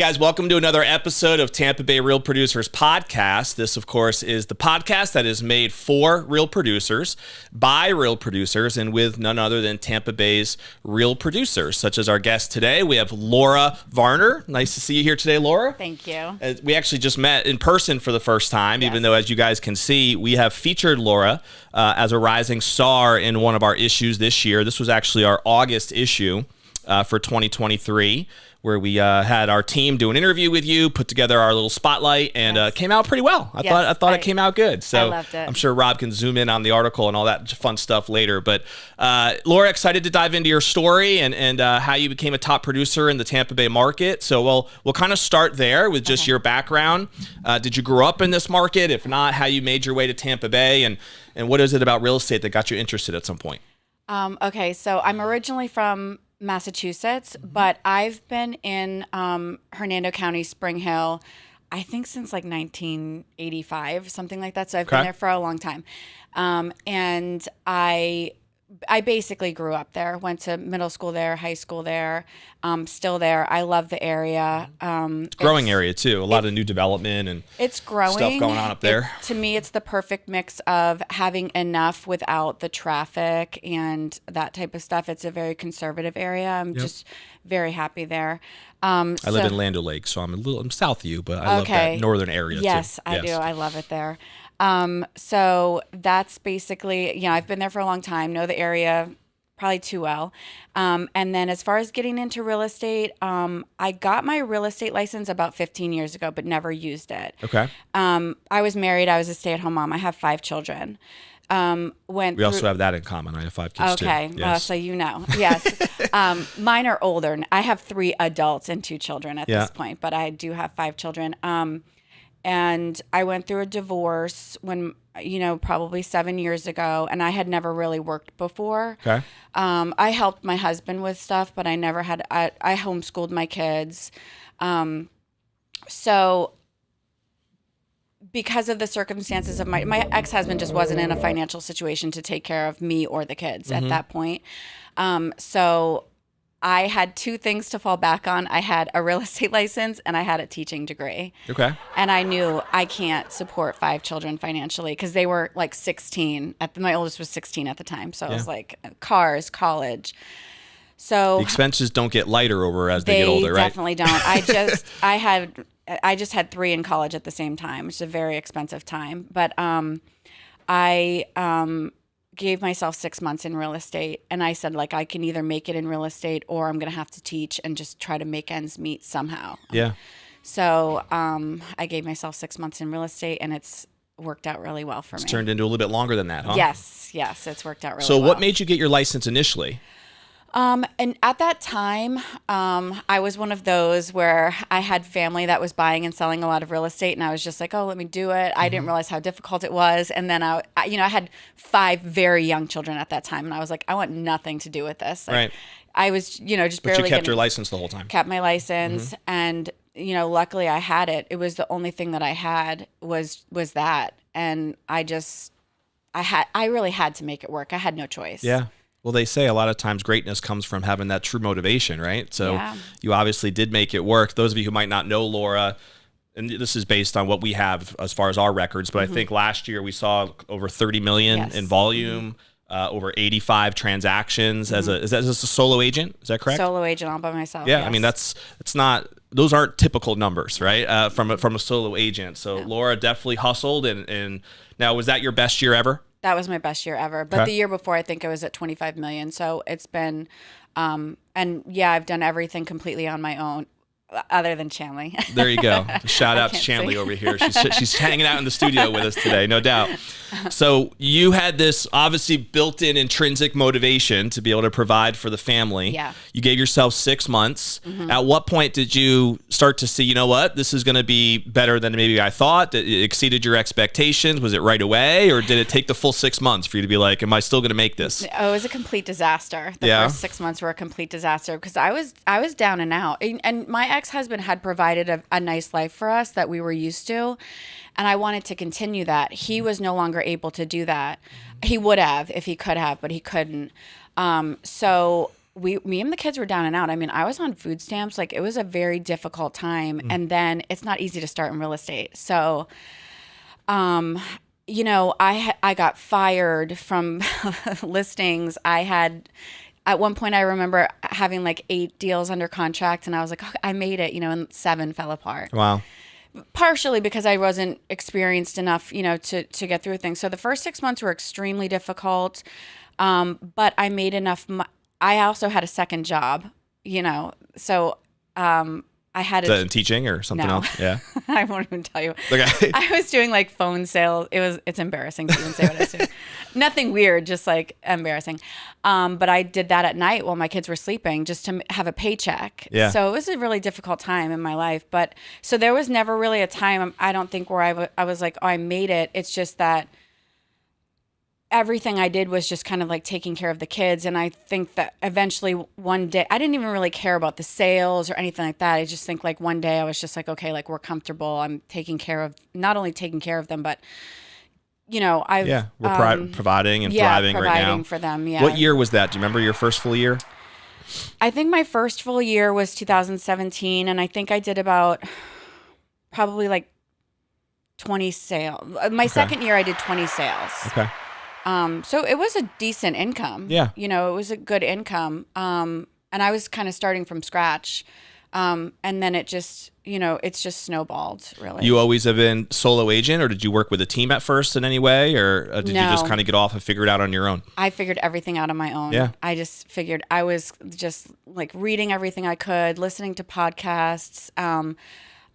guys, welcome to another episode of Tampa Bay Real Producers Podcast. This, of course, is the podcast that is made for real producers, by real producers, and with none other than Tampa Bay's real producers, such as our guest today. We have Laura Varner. Nice to see you here today, Laura. Thank you. We actually just met in person for the first time, even though, as you guys can see, we have featured Laura as a rising star in one of our issues this year. This was actually our August issue for 2023. Where we had our team do an interview with you, put together our little spotlight, and it came out pretty well. I thought it came out good. So I loved it. I'm sure Rob can zoom in on the article and all that fun stuff later. But Laura, excited to dive into your story and how you became a top producer in the Tampa Bay market. So we'll kind of start there with just your background. Did you grow up in this market? If not, how you made your way to Tampa Bay, and what is it about real estate that got you interested at some point? Okay, so I'm originally from Massachusetts, but I've been in Hernando County, Spring Hill, I think since like 1985, something like that. So I've been there for a long time. And I basically grew up there, went to middle school there, high school there, still there. I love the area. It's a growing area too. A lot of new development and it's growing stuff going on up there. To me, it's the perfect mix of having enough without the traffic and that type of stuff. It's a very conservative area. I'm just very happy there. I live in Land O'Lakes, so I'm south of you, but I love that northern area too. Yes, I do. I love it there. So that's basically, I've been there for a long time, know the area probably too well. And then as far as getting into real estate, I got my real estate license about 15 years ago, but never used it. Okay. I was married. I was a stay-at-home mom. I have 5 children. We also have that in common. I have 5 kids too. Okay. Yes. So you know. Yes. Mine are older. I have 3 adults and 2 children at this point, but I do have 5 children. And I went through a divorce when, probably 7 years ago, and I had never really worked before. Okay. I helped my husband with stuff, but I never had, I homeschooled my kids. So because of the circumstances of my ex-husband just wasn't in a financial situation to take care of me or the kids at that point. So I had 2 things to fall back on. I had a real estate license and I had a teaching degree. Okay. And I knew I can't support 5 children financially because they were like 16. My oldest was 16 at the time. So it was like cars, college. So the expenses don't get lighter as they get older, right? They definitely don't. I just had 3 in college at the same time, which is a very expensive time. But I gave myself 6 months in real estate, and I said, I can either make it in real estate or I'm going to have to teach and just try to make ends meet somehow. Yeah. So I gave myself 6 months in real estate, and it's worked out really well for me. It's turned into a little bit longer than that, huh? Yes, it's worked out really well. So what made you get your license initially? And at that time, I was one of those where I had family that was buying and selling a lot of real estate, and I was just like, oh, let me do it. I didn't realize how difficult it was. And then I had 5 very young children at that time, and I was like, I want nothing to do with this. Right. I was, just barely. But you kept your license the whole time. Kept my license, and luckily I had it. It was the only thing that I had was that, and I really had to make it work. I had no choice. Yeah. Well, they say a lot of times greatness comes from having that true motivation, right? So you obviously did make it work. Those of you who might not know Laura, and this is based on what we have as far as our records, but I think last year we saw over 30 million in volume, over 85 transactions as a solo agent. Is that correct? Solo agent all by myself. Yeah, yes. I mean those aren't typical numbers, right? From a solo agent. So Laura definitely hustled, and now, was that your best year ever? That was my best year ever. But the year before, I think I was at 25 million. So it's been, I've done everything completely on my own, other than Chanley. There you go. Shout out to Chanley over here. She's hanging out in the studio with us today, no doubt. So you had this obviously built-in intrinsic motivation to be able to provide for the family. Yeah. You gave yourself 6 months. At what point did you start to see, this is going to be better than maybe I thought? It exceeded your expectations? Was it right away? Or did it take the full 6 months for you to be like, am I still going to make this? Oh, it was a complete disaster. The first 6 months were a complete disaster because I was down and out. And my ex-husband had provided a nice life for us that we were used to. And I wanted to continue that. He was no longer able to do that. He would have if he could have, but he couldn't. So me and the kids were down and out. I mean, I was on food stamps. Like, it was a very difficult time. And then it's not easy to start in real estate. So, you know, I got fired from listings. At one point, I remember having like 8 deals under contract, and I was like, oh, I made it, you know, and 7 fell apart. Wow. Partially because I wasn't experienced enough, you know, to get through things. So the first 6 months were extremely difficult, but I made enough. I also had a second job, you know, so I had in teaching or something else? Yeah. I won't even tell you. Okay. I was doing like phone sales. It's embarrassing to even say what I was doing. Nothing weird, just like embarrassing. But I did that at night while my kids were sleeping just to have a paycheck. Yeah. So it was a really difficult time in my life. But so there was never really a time, I don't think, where I was like, oh, I made it. It's just that everything I did was just kind of like taking care of the kids. And I think that eventually one day, I didn't even really care about the sales or anything like that. I just think like one day I was just like, okay, like we're comfortable. I'm not only taking care of them, but you know, we're providing and thriving right now. Providing for them. Yeah. What year was that? Do you remember your first full year? I think my first full year was 2017. And I think I did about probably like 20 sales. My second year I did 20 sales. Okay. So it was a decent income. Yeah. You know, it was a good income. And I was kind of starting from scratch. And then it just, you know, it's just snowballed, really. You always have been solo agent, or did you work with a team at first in any way, or did you just kind of get off and figure it out on your own? I figured everything out on my own. Yeah. I just figured I was just like reading everything I could, listening to podcasts.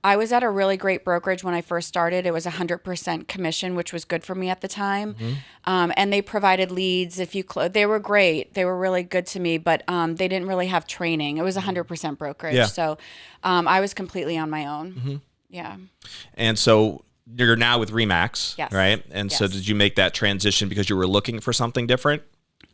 I was at a really great brokerage when I first started. It was 100% commission, which was good for me at the time. Mm-hmm. And they provided leads. They were great. They were really good to me, but they didn't really have training. It was 100% brokerage. Yeah. So I was completely on my own. Mm-hmm. Yeah. And so you're now with Remax, yes. right? And so did you make that transition because you were looking for something different?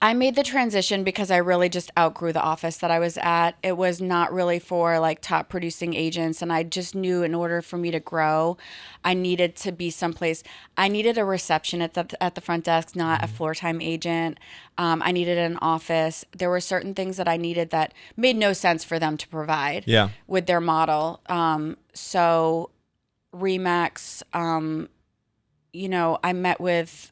I made the transition because I really just outgrew the office that I was at. It was not really for like top producing agents. And I just knew in order for me to grow, I needed to be someplace. I needed a receptionist at the front desk, not a floor time agent. I needed an office. There were certain things that I needed that made no sense for them to provide with their model. So Remax, you know, I met with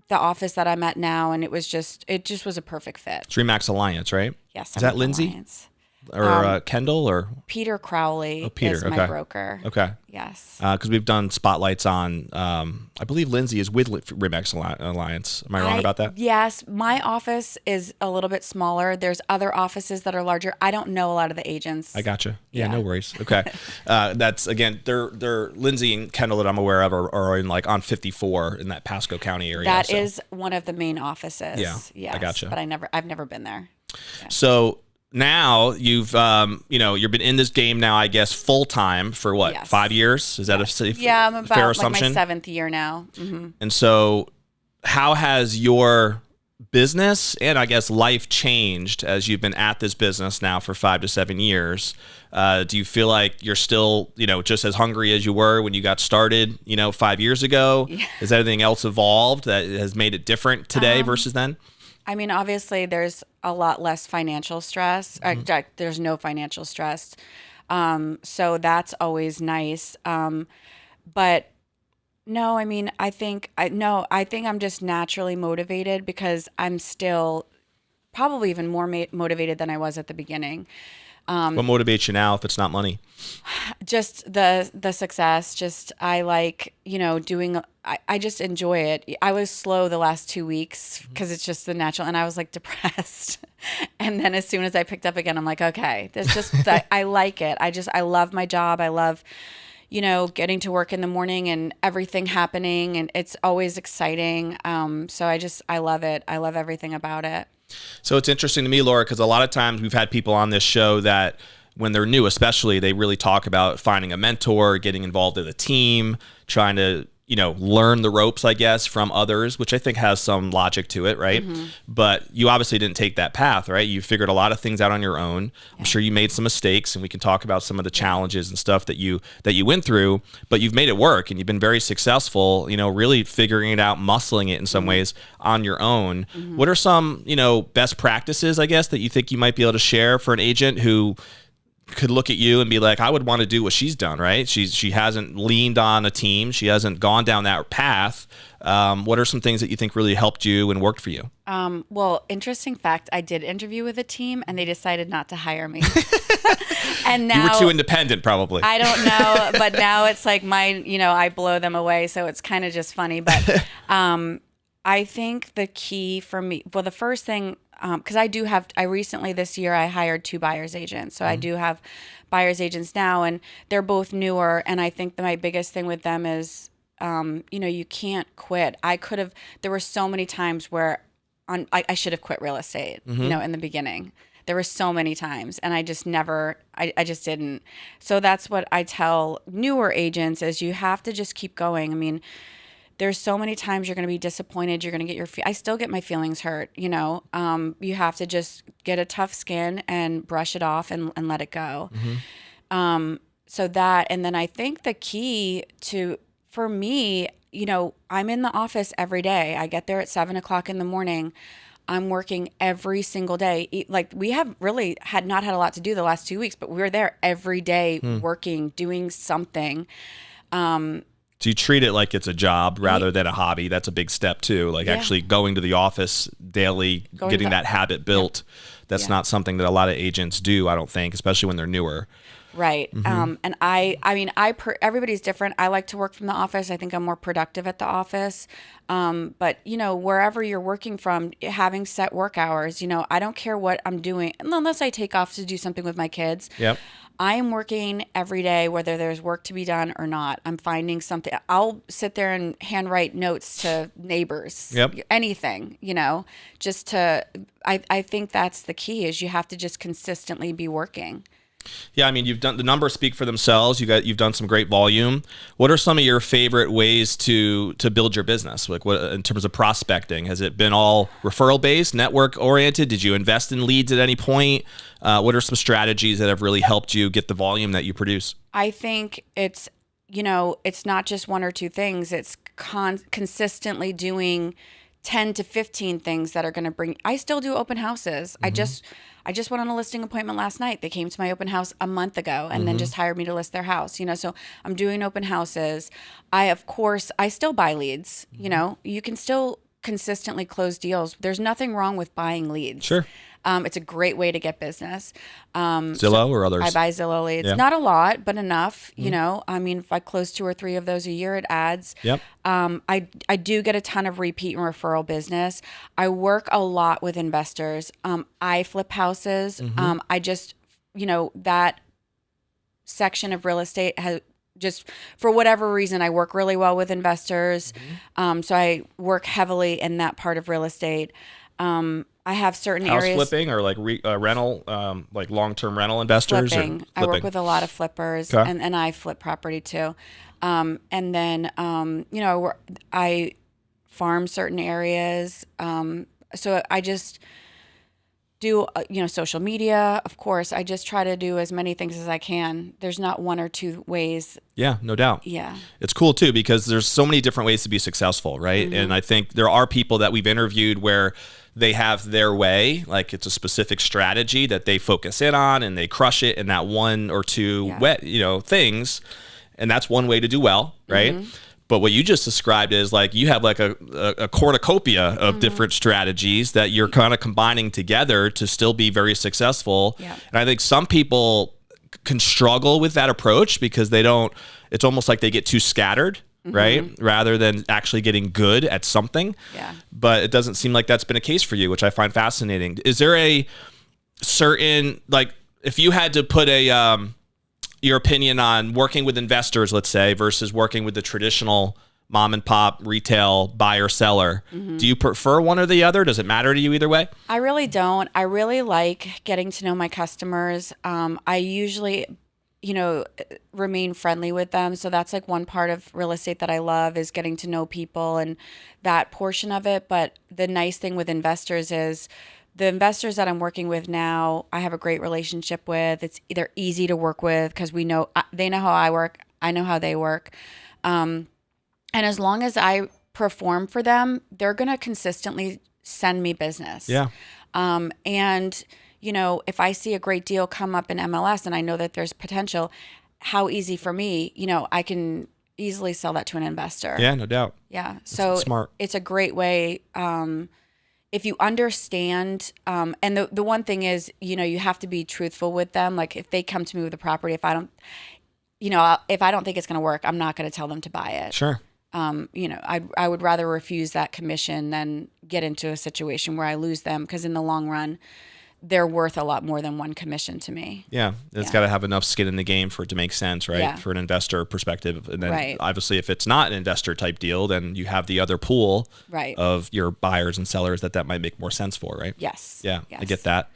the office that I'm at now, and it just was a perfect fit. It's Remax Alliance, right? Yes. Is that Lindsay? Alliance. Or Kendall, or Peter Crowley is my broker. Okay. Yes. Because we've done spotlights on, I believe Lindsay is with Remax Alliance. Am I wrong about that? Yes. My office is a little bit smaller. There's other offices that are larger. I don't know a lot of the agents. I gotcha. Yeah, no worries. Okay. That's, again, they're Lindsay and Kendall that I'm aware of are in like on 54 in that Pasco County area. That is one of the main offices. Yeah. Yes, I gotcha. But I've never been there. Yeah. So now you've, you've been in this game now, I guess, full time for what, 5 years? Is that a safe, I'm about fair like assumption? my 7th year now. Mm-hmm. And so how has your business and I guess life changed as you've been at this business now for 5 to 7 years? Do you feel like you're still, just as hungry as you were when you got started, 5 years ago? Yeah. Has anything else evolved that has made it different today versus then? I mean, obviously, there's a lot less financial stress. Mm-hmm. There's no financial stress. So that's always nice. But no, I mean, I think I'm just naturally motivated because I'm still probably even more motivated than I was at the beginning. What motivates you now if it's not money? Just the success. Just I like, doing, I just enjoy it. I was slow the last 2 weeks because it's just the natural, and I was like depressed. And then as soon as I picked up again, I'm like, okay, there's just, I like it. I love my job. I love, getting to work in the morning and everything happening, and it's always exciting. So I love it. I love everything about it. So it's interesting to me, Laura, because a lot of times we've had people on this show that when they're new, especially, they really talk about finding a mentor, getting involved in a team, trying to, learn the ropes, I guess, from others, which I think has some logic to it, right? But you obviously didn't take that path, right? You figured a lot of things out on your own. I'm sure you made some mistakes, and we can talk about some of the challenges and stuff that you went through, but you've made it work, and you've been very successful, really figuring it out, muscling it in some ways on your own. What are some, best practices, I guess, that you think you might be able to share for an agent who could look at you and be like, I would want to do what she's done, right? She hasn't leaned on a team. She hasn't gone down that path. What are some things that you think really helped you and worked for you? Well, interesting fact, I did interview with a team and they decided not to hire me. And now you were too independent, probably. I don't know, but now it's like I blow them away. So it's kind of just funny. But I think the key for me, well, the first thing, because I recently this year, I hired 2 buyer's agents. So I do have buyer's agents now, and they're both newer. And I think that my biggest thing with them is, you can't quit. There were so many times where I should have quit real estate, in the beginning. There were so many times, and I just didn't. So that's what I tell newer agents is you have to just keep going. I mean, there's so many times you're going to be disappointed. You're going to get I still get my feelings hurt, You have to just get a tough skin and brush it off and let it go. So that, and then I think the key for me, I'm in the office every day. I get there at 7:00 in the morning. I'm working every single day. Like we have really not had a lot to do the last 2 weeks, but we were there every day working, doing something. So you treat it like it's a job rather than a hobby. That's a big step too. Like actually going to the office daily, getting that habit built. That's not something that a lot of agents do, I don't think, especially when they're newer. Right. And everybody's different. I like to work from the office. I think I'm more productive at the office. But wherever you're working from, having set work hours, I don't care what I'm doing unless I take off to do something with my kids. Yep. I am working every day, whether there's work to be done or not. I'm finding something. I'll sit there and handwrite notes to neighbors, anything, just to, I think that's the key is you have to just consistently be working. Yeah, I mean, you've done the numbers speak for themselves. You've done some great volume. What are some of your favorite ways to build your business? Like what in terms of prospecting? Has it been all referral based, network oriented? Did you invest in leads at any point? What are some strategies that have really helped you get the volume that you produce? I think it's not just 1 or 2 things. It's consistently doing 10 to 15 things that are going to bring. I still do open houses. I just went on a listing appointment last night. They came to my open house a month ago and then just hired me to list their house, so I'm doing open houses. I still buy leads, you can still consistently close deals. There's nothing wrong with buying leads. Sure. It's a great way to get business. Zillow or others? I buy Zillow leads. Yeah. Not a lot, but enough. I mean, if I close 2 or 3 of those a year, it adds. Yep. I do get a ton of repeat and referral business. I work a lot with investors. I flip houses. I just, that section of real estate has just, for whatever reason, I work really well with investors. So I work heavily in that part of real estate. I have certain house areas. Flipping or like rental, like long-term rental investors? Flipping. I work with a lot of flippers, okay. and I flip property too. And then, I farm certain areas. So I just do, social media. Of course, I just try to do as many things as I can. There's not 1 or 2 ways. Yeah, no doubt. Yeah. It's cool too, because there's so many different ways to be successful, right? And I think there are people that we've interviewed where they have their way, like it's a specific strategy that they focus in on and they crush it in that 1 or 2 things. And that's one way to do well, right? But what you just described is like you have like a cornucopia of different strategies that you're kind of combining together to still be very successful. Yeah. And I think some people can struggle with that approach because it's almost like they get too scattered. Right? Rather than actually getting good at something. Yeah. But it doesn't seem like that's been a case for you, which I find fascinating. Is there a certain, like, if you had to put your opinion on working with investors, let's say, versus working with the traditional mom and pop retail buyer seller, do you prefer one or the other? Does it matter to you either way? I really don't. I really like getting to know my customers. I usually remain friendly with them. So that's like one part of real estate that I love, is getting to know people and that portion of it. But the nice thing with investors is the investors that I'm working with now, I have a great relationship with. They're easy to work with because they know how I work. I know how they work. And as long as I perform for them, they're going to consistently send me business. Yeah. And if I see a great deal come up in MLS and I know that there's potential, how easy for me, I can easily sell that to an investor. Yeah, no doubt. Yeah. So smart. It's a great way. If you understand, and the one thing is, you have to be truthful with them. Like if they come to me with a property, if I don't think it's going to work, I'm not going to tell them to buy it. Sure. I would rather refuse that commission than get into a situation where I lose them, because in the long run, they're worth a lot more than one commission to me. Yeah, it's got to have enough skin in the game for it to make sense, right? Yeah. For an investor perspective. And then Right. obviously if it's not an investor type deal, then you have the other pool Right. of your buyers and sellers that might make more sense for, right? Yes. Yeah, Yes. I get that.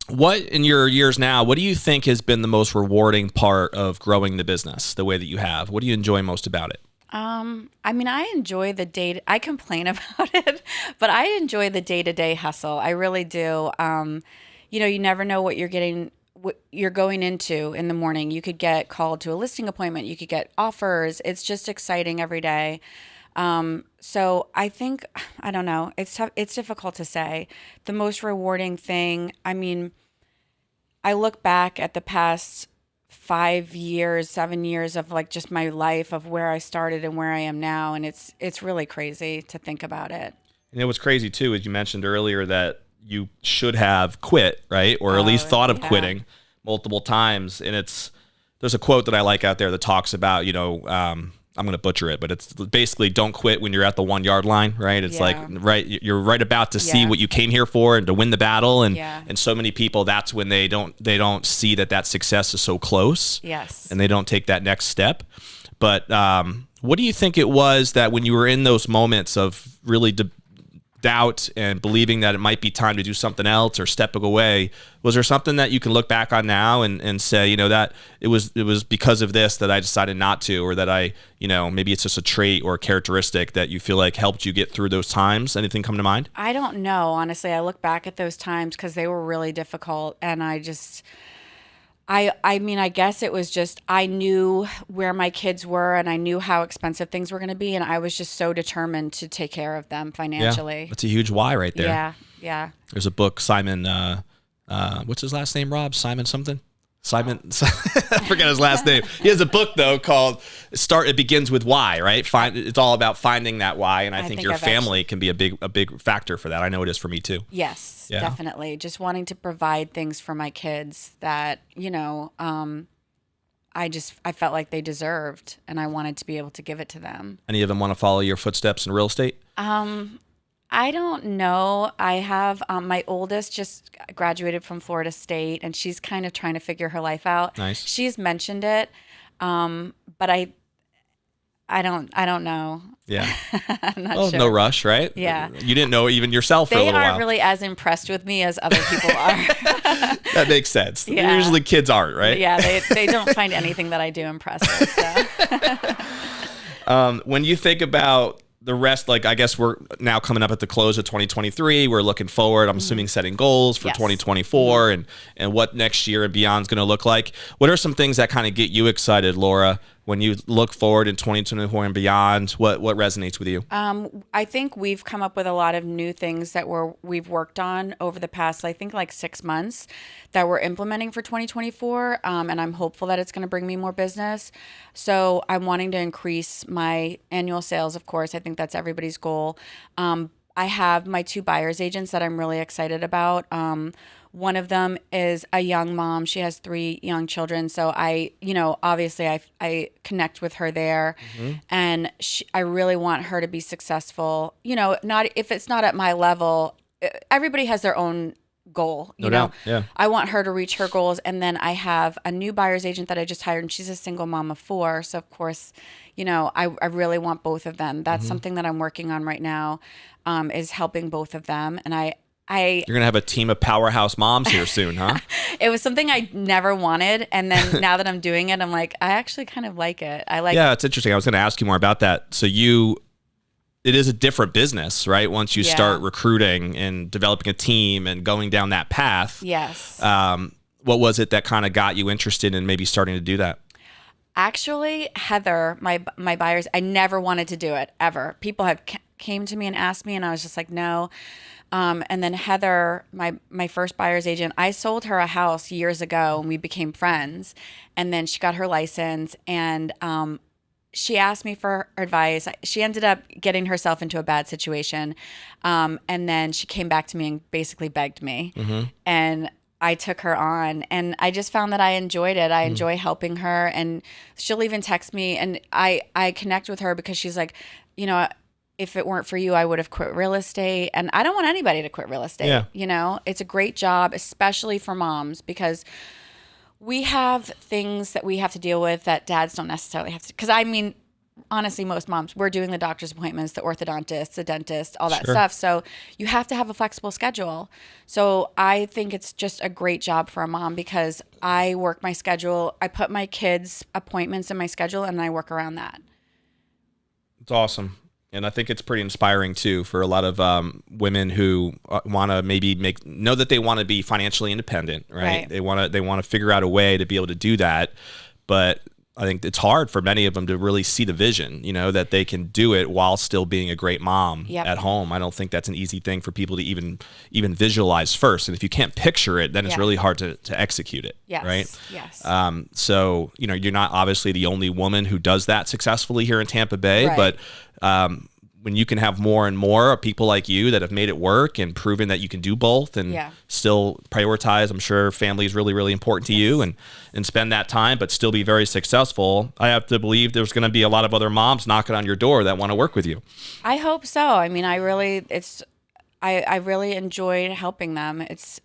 What, in your years now, what do you think has been the most rewarding part of growing the business the way that you have? What do you enjoy most about it? I enjoy the day. I complain about it, but I enjoy the day-to-day hustle. I really do. You never know what you're going into in the morning. You could get called to a listing appointment. You could get offers. It's just exciting every day. So I think, I don't know, it's tough. It's difficult to say. The most rewarding thing, I look back at the past 5 years, 7 years of like just my life, of where I started and where I am now. And it's really crazy to think about it. And what's crazy too, is you mentioned earlier that you should have quit, right? Or at least thought of quitting multiple times. And there's a quote that I like out there that talks about, I'm going to butcher it, but it's basically don't quit when you're at the 1 yard line, right? It's like, right, you're right about to see what you came here for and to win the battle. And so many people, that's when they don't see that success is so close. Yes. And they don't take that next step. But what do you think it was that when you were in those moments of really doubt and believing that it might be time to do something else or stepping away, was there something that you can look back on now and say, that it was because of this that I decided not to, or that I, maybe it's just a trait or a characteristic that you feel like helped you get through those times? Anything come to mind? I don't know. Honestly, I look back at those times because they were really difficult, and I guess it was just, I knew where my kids were and I knew how expensive things were going to be. And I was just so determined to take care of them financially. Yeah, that's a huge why right there. Yeah. Yeah. There's a book, Simon, what's his last name, Rob? Simon something? Simon, I forget his last name. He has a book though called It Begins with Why, right? It's all about finding that why, and I think your family can be a big factor for that. I know it is for me too. Yes, definitely. Just wanting to provide things for my kids that, I felt like they deserved, and I wanted to be able to give it to them. Any of them want to follow your footsteps in real estate? I don't know. I have my oldest just graduated from Florida State, and she's kind of trying to figure her life out. Nice. She's mentioned it, but I don't know. Yeah. I'm not sure. No rush, right? Yeah. You didn't know even yourself for a little while. They aren't really as impressed with me as other people are. That makes sense. Yeah. Usually kids aren't, right? Yeah, they don't find anything that I do impressive. So. When you think about the rest, like I guess we're now coming up at the close of 2023. We're looking forward, I'm assuming, setting goals for 2024 and what next year and beyond is going to look like. What are some things that kind of get you excited, Laura, when you look forward in 2024 and beyond? What resonates with you? I think we've come up with a lot of new things that we've worked on over the past, I think, like 6 months that we're implementing for 2024. And I'm hopeful that it's going to bring me more business. So I'm wanting to increase my annual sales, of course. I think that's everybody's goal. I have my 2 buyer's agents that I'm really excited about. One of them is a young mom. She has 3 young children. So obviously I connect with her there, and I really want her to be successful. Not if it's not at my level. Everybody has their own goal. No doubt. Yeah. I want her to reach her goals. And then I have a new buyer's agent that I just hired, and she's a single mom of 4. So of course, I really want both of them. That's something that I'm working on right now, is helping both of them. And I I You're gonna have a team of powerhouse moms here soon, huh? it was something I never wanted, and then now that I'm doing it, I'm like, I actually kind of like it. I like. Yeah, it's interesting. I was gonna ask you more about that. So it is a different business, right? Once you start recruiting and developing a team and going down that path. Yes. What was it that kind of got you interested in maybe starting to do that? Actually, Heather, my buyers, I never wanted to do it ever. People have came to me and asked me, and I was just like, no. And then Heather, my first buyer's agent, I sold her a house years ago, and we became friends. And then she got her license, and she asked me for advice. She ended up getting herself into a bad situation, and then she came back to me and basically begged me, and I took her on, and I just found that I enjoyed it. I enjoy helping her, and she'll even text me, and I connect with her because she's like, you know, if it weren't for you, I would have quit real estate. And I don't want anybody to quit real estate. Yeah. You know, it's a great job, especially for moms, because we have things that we have to deal with that dads don't necessarily have to. Because I mean, honestly, most moms, we're doing the doctor's appointments, the orthodontist, the dentist, all that stuff. So you have to have a flexible schedule. So I think it's just a great job for a mom because I work my schedule. I put my kids' appointments in my schedule and I work around that. It's awesome. And I think it's pretty inspiring too for a lot of women who want to maybe know that they want to be financially independent, right? They want to figure out a way to be able to do that, but I think it's hard for many of them to really see the vision, you know, that they can do it while still being a great mom at home. I don't think that's an easy thing for people to even visualize first. And if you can't picture it, then it's really hard to execute it. Yes. Right. Yes. So, you know, you're not obviously the only woman who does that successfully here in Tampa Bay, but when you can have more and more people like you that have made it work and proven that you can do both and still prioritize, I'm sure family is really, really important to you and spend that time, but still be very successful. I have to believe there's going to be a lot of other moms knocking on your door that want to work with you. I hope so. I mean, I really enjoyed helping them. It's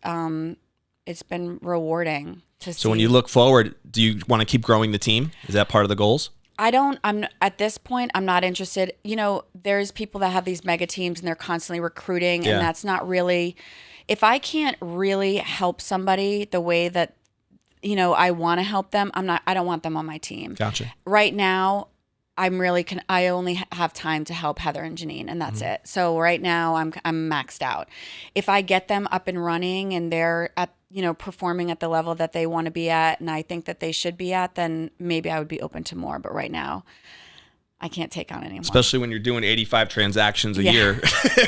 been rewarding to see. So when you look forward, do you want to keep growing the team? Is that part of the goals? I'm at this point, I'm not interested. You know, there's people that have these mega teams and they're constantly recruiting and that's not really, if I can't really help somebody the way that, you know, I want to help them, I don't want them on my team. Gotcha. Right now, I only have time to help Heather and Janine, and that's it. So right now I'm maxed out. If I get them up and running and they're at, you know, performing at the level that they want to be at and I think that they should be at, then maybe I would be open to more. But right now I can't take on anymore. Especially when you're doing 85 transactions a year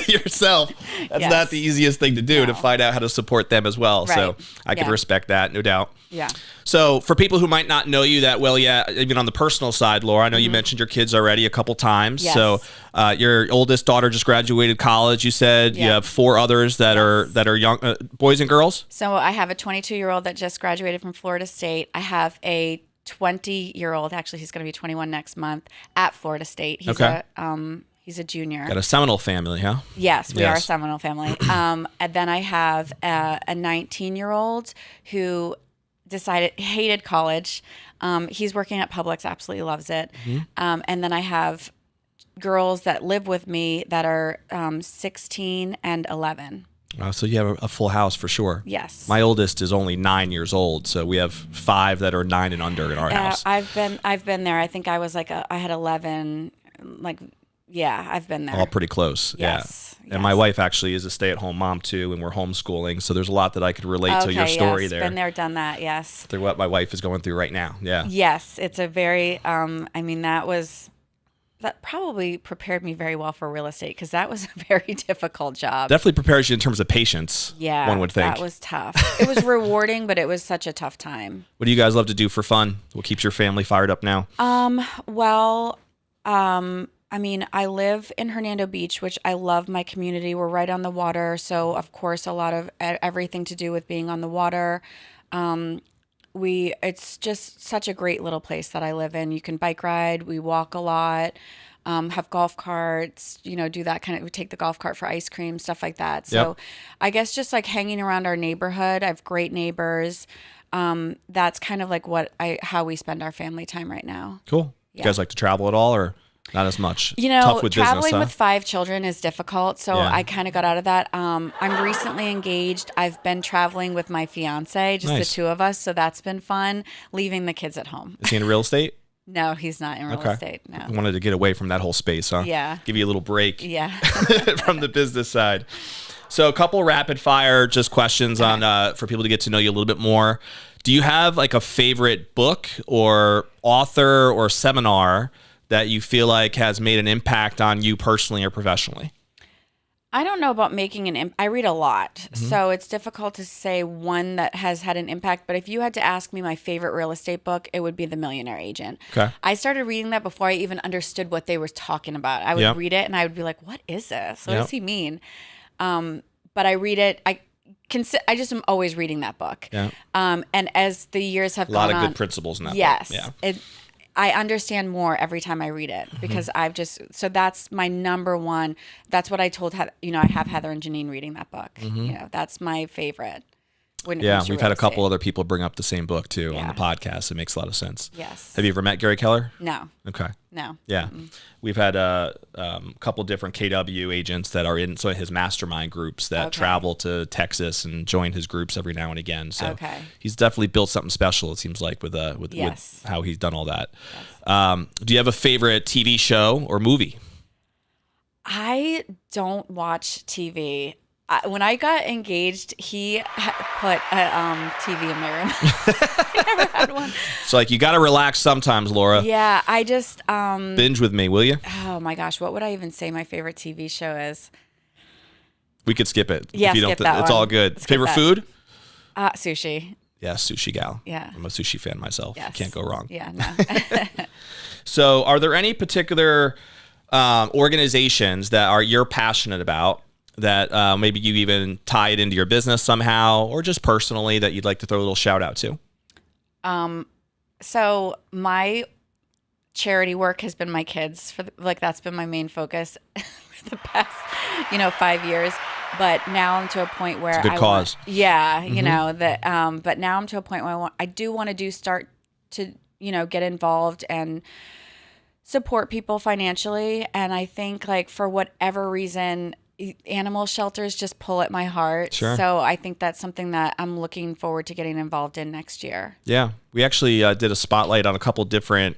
yourself. That's not the easiest thing to do, to find out how to support them as well. Right. So I can respect that, no doubt. Yeah. So for people who might not know you that well yet, even on the personal side, Laura, I know you mentioned your kids already a couple times. Yes. So your oldest daughter just graduated college, you said. You have 4 others that are young, boys and girls? So I have a 22-year-old that just graduated from Florida State. I have a 20-year-old, actually he's going to be 21 next month, at Florida State. He's a junior. Got a Seminole family, huh? Yes, we are a Seminole family. And then I have a 19-year-old who hated college. He's working at Publix, absolutely loves it. And then I have girls that live with me that are 16 and 11. So you have a full house for sure. Yes. My oldest is only 9 years old, so we have 5 that are 9 and under in our house. I've been there. I think I was like I had 11. I've been there. All pretty close. Yes. Yeah. And my wife actually is a stay-at-home mom too, and we're homeschooling. So there's a lot that I could relate to your story there. Been there, done that. Yes. Through what my wife is going through right now. Yeah. Yes, it's a very. That probably prepared me very well for real estate because that was a very difficult job. Definitely prepares you in terms of patience. Yeah, one would think. That was tough. It was rewarding, but it was such a tough time. What do you guys love to do for fun? What keeps your family fired up now? I live in Hernando Beach, which I love my community. We're right on the water, so of course a lot of everything to do with being on the water. It's just such a great little place that I live in. You can bike ride, we walk a lot, have golf carts, do that kind of, we take the golf cart for ice cream, stuff like that. So I guess just like hanging around our neighborhood. I have great neighbors. That's kind of like how we spend our family time right now. Cool. You guys like to travel at all or? Not as much. You know, Tough with traveling business, huh? with 5 children is difficult, so Yeah. I kind of got out of that. I'm recently engaged. I've been traveling with my fiance, just Nice. the 2 of us, so that's been fun, leaving the kids at home. Is he in real estate? No, he's not in real estate, no. I wanted to get away from that whole space, huh? Yeah. Give you a little break Yeah. from the business side. So a couple rapid fire just questions on for people to get to know you a little bit more. Do you have like a favorite book or author or seminar that you feel like has made an impact on you personally or professionally? I don't know about making an impact. I read a lot, so it's difficult to say one that has had an impact. But if you had to ask me my favorite real estate book, it would be The Millionaire Agent. Okay. I started reading that before I even understood what they were talking about. I would read it and I would be like, what is this? What does he mean? But I read it. I just am always reading that book. Yeah. And as the years have A lot gone of on, good principles in that yes, book. Yeah. I understand more every time I read it because so that's my number one. That's what I told, I have Heather and Janine reading that book. That's my favorite. Yeah, we've had a couple other people bring up the same book too on the Yeah. podcast. It makes a lot of sense. Yes. Have you ever met Gary Keller? No. Okay. No. Yeah. We've had a couple different KW agents that are in some of his mastermind groups that travel to Texas and join his groups every now and again. So he's definitely built something special, it seems like, with how he's done all that. Yes. Do you have a favorite TV show or movie? I don't watch TV. When I got engaged, he put a TV in my room. I never had one. So, like, you got to relax sometimes, Laura. Yeah, I just... binge with me, will you? Oh, my gosh. What would I even say my favorite TV show is? We could skip it. Yeah, if you skip don't that It's one. all good. Skip Favorite that. food? Sushi. Yeah, sushi gal. Yeah. I'm a sushi fan myself. Yes. Can't go wrong. Yeah, no. So, are there any particular organizations that you're passionate about that maybe you even tie it into your business somehow, or just personally that you'd like to throw a little shout out to? So my charity work has been my kids that's been my main focus for the past, 5 years. But now I'm to a point where It's a good cause. but now I'm to a point where I do want to start to, get involved and support people financially. And I think like for whatever reason, animal shelters just pull at my heart. Sure. So I think that's something that I'm looking forward to getting involved in next year. Yeah. We actually did a spotlight on a couple different,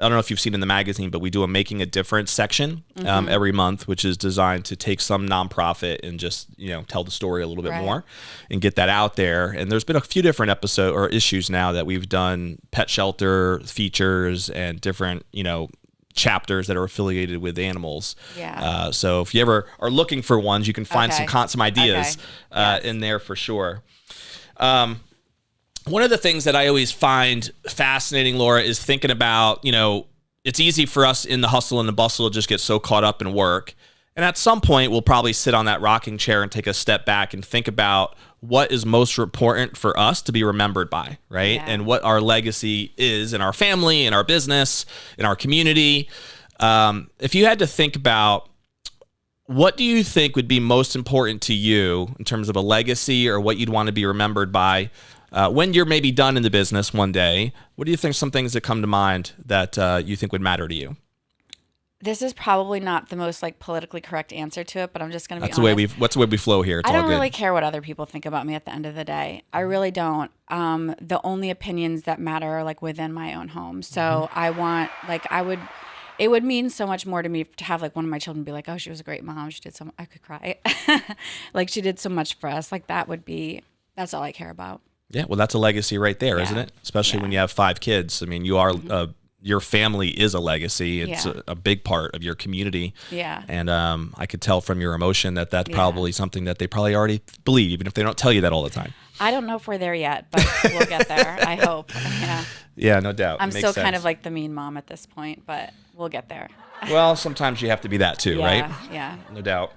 I don't know if you've seen in the magazine, but we do a Making a Difference section every month, which is designed to take some nonprofit and just, tell the story a little bit more and get that out there. And there's been a few different episodes or issues now that we've done pet shelter features and different, chapters that are affiliated with animals. Yeah. So if you ever are looking for ones, you can find some ideas in there for sure. One of the things that I always find fascinating, Laura, is thinking about, it's easy for us in the hustle and the bustle to just get so caught up in work. And at some point, we'll probably sit on that rocking chair and take a step back and think about what is most important for us to be remembered by, right? Yeah. And what our legacy is in our family, in our business, in our community. If you had to think about what do you think would be most important to you in terms of a legacy or what you'd want to be remembered by when you're maybe done in the business one day, what do you think some things that come to mind that you think would matter to you? This is probably not the most politically correct answer to it, but I'm just going to be That's honest. What's the way we flow here. It's I all don't good. really care what other people think about me at the end of the day. I really don't. The only opinions that matter are within my own home. So I want it would mean so much more to me to have one of my children be like, oh, she was a great mom. She did I could cry. She did so much for us. That's all I care about. Yeah, well, that's a legacy right there, isn't it? Especially when you have 5 kids. I mean, you are your family is a legacy. It's a big part of your community. Yeah. And I could tell from your emotion that that's probably something that they probably already believe, even if they don't tell you that all the time. I don't know if we're there yet, but we'll get there. I hope. Yeah. Yeah, no doubt. I'm still kind of like the mean mom at this point, but we'll get there. Well, sometimes you have to be that too, right? Yeah. No doubt.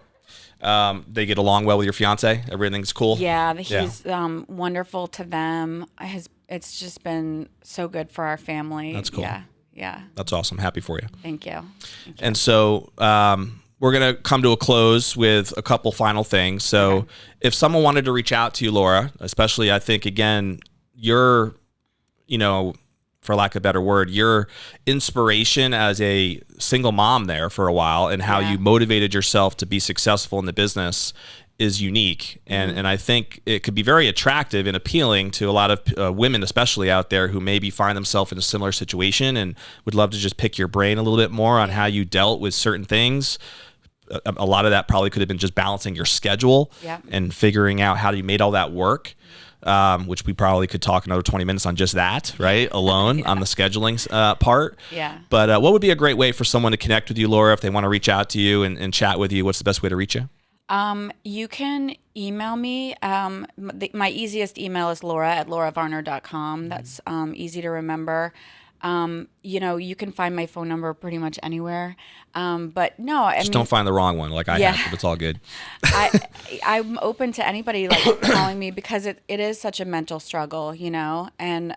They get along well with your fiance? Everything's cool? Yeah, he's wonderful to them. It's just been so good for our family. That's cool. Yeah. That's awesome. Happy for you. Thank you. And so we're going to come to a close with a couple final things. So if someone wanted to reach out to you, Laura, especially I think, again, you're, for lack of a better word, your inspiration as a single mom there for a while, and how you motivated yourself to be successful in the business is unique. And I think it could be very attractive and appealing to a lot of women, especially out there, who maybe find themselves in a similar situation and would love to just pick your brain a little bit more on how you dealt with certain things. A lot of that probably could have been just balancing your schedule and figuring out how you made all that work. Which we probably could talk another 20 minutes on just that, right? Alone on the scheduling part. Yeah. But what would be a great way for someone to connect with you, Laura, if they want to reach out to you and chat with you? What's the best way to reach you? You can email me. My easiest email is laura@lauravarner.com. That's easy to remember. You can find my phone number pretty much anywhere. But no, I mean, don't find the wrong one like I have, but it's all good. I'm open to anybody like calling me, because it is such a mental struggle, and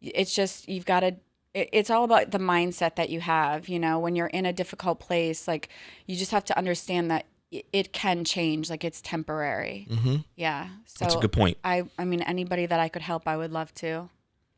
it's just, you've got to, it's all about the mindset that you have, when you're in a difficult place, like you just have to understand that it can change, like it's temporary. Yeah. So that's a good point. I mean, anybody that I could help, I would love to.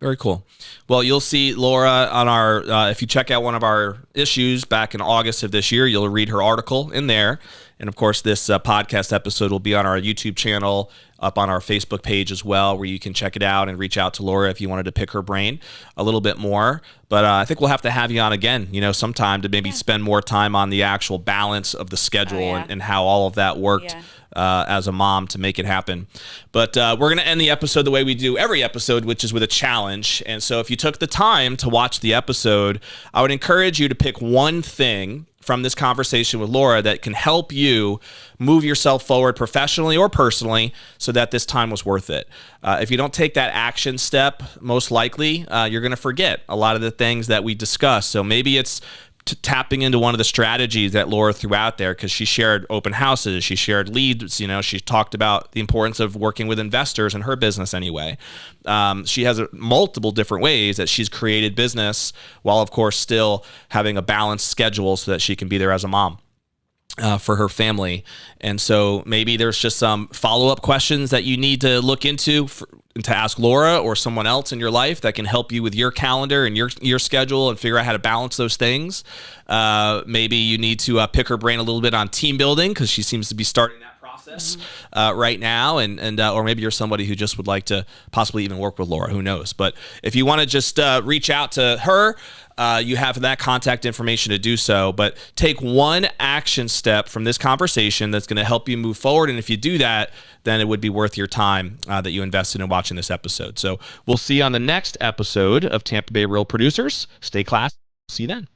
Very cool. Well, you'll see Laura on our, if you check out one of our issues back in August of this year, you'll read her article in there. And of course, this podcast episode will be on our YouTube channel, up on our Facebook page as well, where you can check it out and reach out to Laura if you wanted to pick her brain a little bit more. But I think we'll have to have you on again, sometime to maybe spend more time on the actual balance of the schedule and how all of that worked as a mom to make it happen. But we're going to end the episode the way we do every episode, which is with a challenge. And so if you took the time to watch the episode, I would encourage you to pick one thing from this conversation with Laura that can help you move yourself forward professionally or personally, so that this time was worth it. If you don't take that action step, most likely you're going to forget a lot of the things that we discussed. So maybe it's tapping into one of the strategies that Laura threw out there, because she shared open houses, she shared leads, she talked about the importance of working with investors in her business anyway. She has multiple different ways that she's created business while, of course, still having a balanced schedule so that she can be there as a mom for her family. And so maybe there's just some follow-up questions that you need to look into to ask Laura or someone else in your life that can help you with your calendar and your schedule and figure out how to balance those things. Maybe you need to pick her brain a little bit on team building, because she seems to be starting that process right now, and or maybe you're somebody who just would like to possibly even work with Laura. Who knows? But if you want to just reach out to her, you have that contact information to do so. But take one action step from this conversation that's going to help you move forward. And if you do that, then it would be worth your time that you invested in watching this episode. So we'll see you on the next episode of Tampa Bay Real Producers. Stay classy. See you then.